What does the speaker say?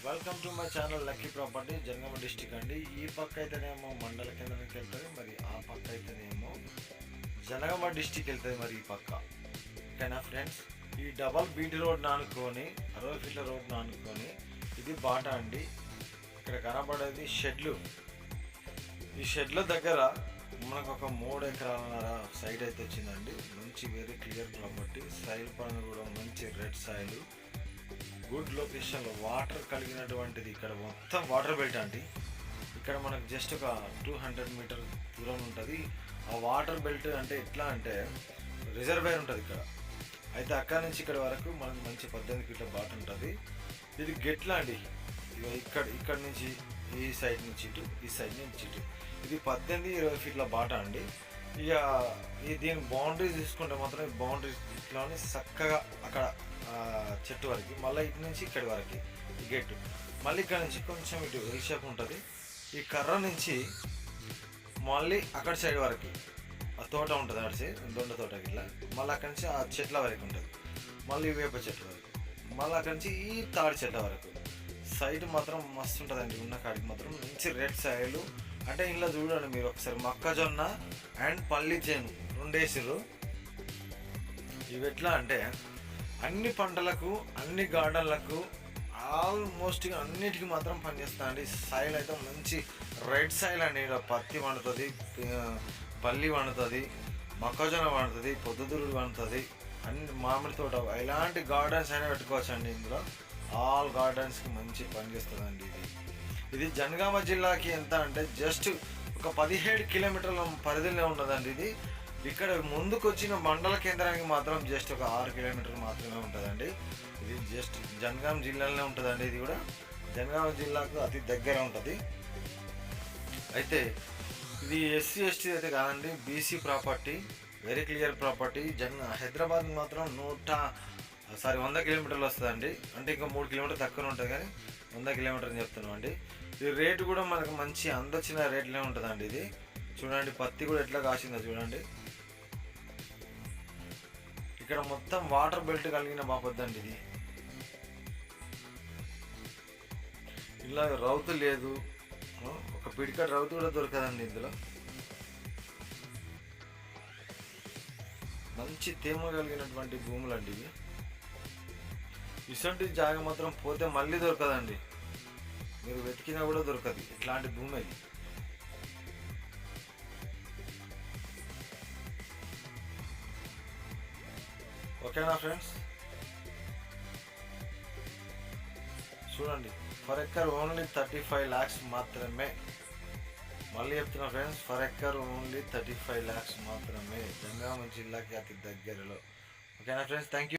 Welcome to my channel lucky property Jangaon district అండి. ఈ పక్క అయితేనేమో మండల కేంద్రానికి వెళ్తుంది, మరి ఆ పక్క అయితేనేమో జనగామ డిస్టిక్ వెళ్తుంది. మరి ఈ పక్క ఓకేనా ఫ్రెండ్స్. ఈ డబల్ బీటీ రోడ్ ఆనుకొని 60 ఫీట్ల రోడ్ ఆనుకొని ఇది బాటా అండి. ఇక్కడ కనబడేది షెడ్లు. ఈ షెడ్ల దగ్గర మనకు ఒక 3 ఎకరాల సైడ్ అయితే వచ్చిందండి. మంచి వెరీ క్లియర్ ప్రాపర్టీ. సైడ్ పరంగా కూడా మంచి రెడ్ సాయిల్, గుడ్ లొకేషన్లో వాటర్ కలిగినటువంటిది. ఇక్కడ మొత్తం వాటర్ బెల్ట్ అండి. ఇక్కడ మనకు జస్ట్ ఒక 200 మీటర్ దూరం ఉంటుంది. ఆ వాటర్ బెల్ట్ అంటే ఎట్లా అంటే రిజర్వాయర్ ఉంటుంది ఇక్కడ. అయితే అక్కడ నుంచి ఇక్కడ వరకు మనకు మంచి 18 ఫీట్ల బాట ఉంటుంది. ఇది గెట్లా అండి. ఇక్కడ నుంచి ఈ సైడ్ నుంచి ఇటు, ఈ సైడ్ నుంచి ఇటు, ఇది 18-20 ఫీట్ల బాట అండి. ఇక దీని బౌండరీ తీసుకుంటే మాత్రం ఈ బౌండరీ ఇట్లానే చక్కగా అక్కడ చెట్టు వరకు, మళ్ళీ ఇటు నుంచి ఇక్కడి వరకు ఈ గేటు, మళ్ళీ ఇక్కడ నుంచి కొంచెం ఇటు ఎల్ షేప్ ఉంటుంది. ఈ కర్ర నుంచి మళ్ళీ అక్కడ సైడ్ వరకు ఆ తోట ఉంటుంది, అటు సైడ్ దొండ తోట ఇట్లా, మళ్ళీ అక్కడి నుంచి ఆ చెట్ల వరకు ఉంటుంది, మళ్ళీ వేప చెట్ల వరకు, మళ్ళీ అక్కడి నుంచి ఈ తాడి చెట్ల వరకు. సైడ్ మాత్రం మస్తు ఉంటుందండి. ఉన్న కాడికి మాత్రం మంచి రెడ్ సాయిల్. అంటే ఇంట్లో చూడండి మీరు ఒకసారి, మొక్కజొన్న అండ్ పల్లి చేను రెండేసిర్రు. ఇవి ఎట్లా అంటే అన్ని పంటలకు, అన్ని గార్డెన్లకు, ఆల్మోస్ట్ అన్నిటికీ మాత్రం పనిచేస్తా అండి. సాయిల్ అయితే మంచి రెడ్ సాయిల్ అండి. ఇక్కడ పత్తి పండుతుంది, పల్లి పండుతుంది, మొక్కజొన్న పండుతుంది, పొద్దుతిరుగుడు పండుతుంది, అన్ని మామిడి తోట, ఇలాంటి గార్డెన్స్ అయినా పెట్టుకోవచ్చు అండి. ఇందులో ఆల్ గార్డెన్స్కి మంచి పనిచేస్తుందండి. ఇది జనగామ జిల్లాకి ఎంత అంటే జస్ట్ ఒక 17 కిలోమీటర్ల పరిధిలో ఉన్నదండి. ఇది ఇక్కడ ముందుకు వచ్చిన మండల కేంద్రానికి మాత్రం జస్ట్ ఒక 6 కిలోమీటర్లు మాత్రమే ఉంటుందండి. ఇది జస్ట్ జనగామ జిల్లాలోనే ఉంటుందండి. ఇది కూడా జనగామ జిల్లాకు అతి దగ్గర ఉంటుంది. అయితే ఇది ఎస్సీ ఎస్టీ అయితే కాదండి, BC property, very clear property. Hyderabad మాత్రం 100 కిలోమీటర్లు వస్తుందండి. అంటే ఇంకా 3 కిలోమీటర్లు తక్కువ ఉంటుంది, కానీ 100 కిలోమీటర్లు చెప్తున్నాం అండి. ఈ రేటు కూడా మనకు మంచి అందొచ్చిన రేట్లే ఉంటుందండి. ఇది చూడండి, పత్తి కూడా ఎట్లా కాసిందో చూడండి. ఇక్కడ మొత్తం వాటర్ బెల్ట్ కలిగిన బాపొద్దండి. ఇది ఇలా రౌతు లేదు, ఒక పిడికట్ రౌతు కూడా దొరకదండి. ఇందులో మంచి తేమ కలిగినటువంటి భూములు అండి ఇవి. ఇటువంటి జాగా మాత్రం పోతే మళ్ళీ దొరకదండి, మీరు వెతికినా కూడా దొరకదు ఇట్లాంటి భూమి అది. ఓకేనా ఫ్రెండ్స్, చూడండి, ఫర్ ఎకర్ ఓన్లీ 35 lakhs మాత్రమే. మళ్ళీ చెప్తున్నా friends, for acre only 35 lakhs మాత్రమే, జనగామ జిల్లాకి అతి దగ్గరలో. ఓకేనా ఫ్రెండ్స్, థ్యాంక్ యూ.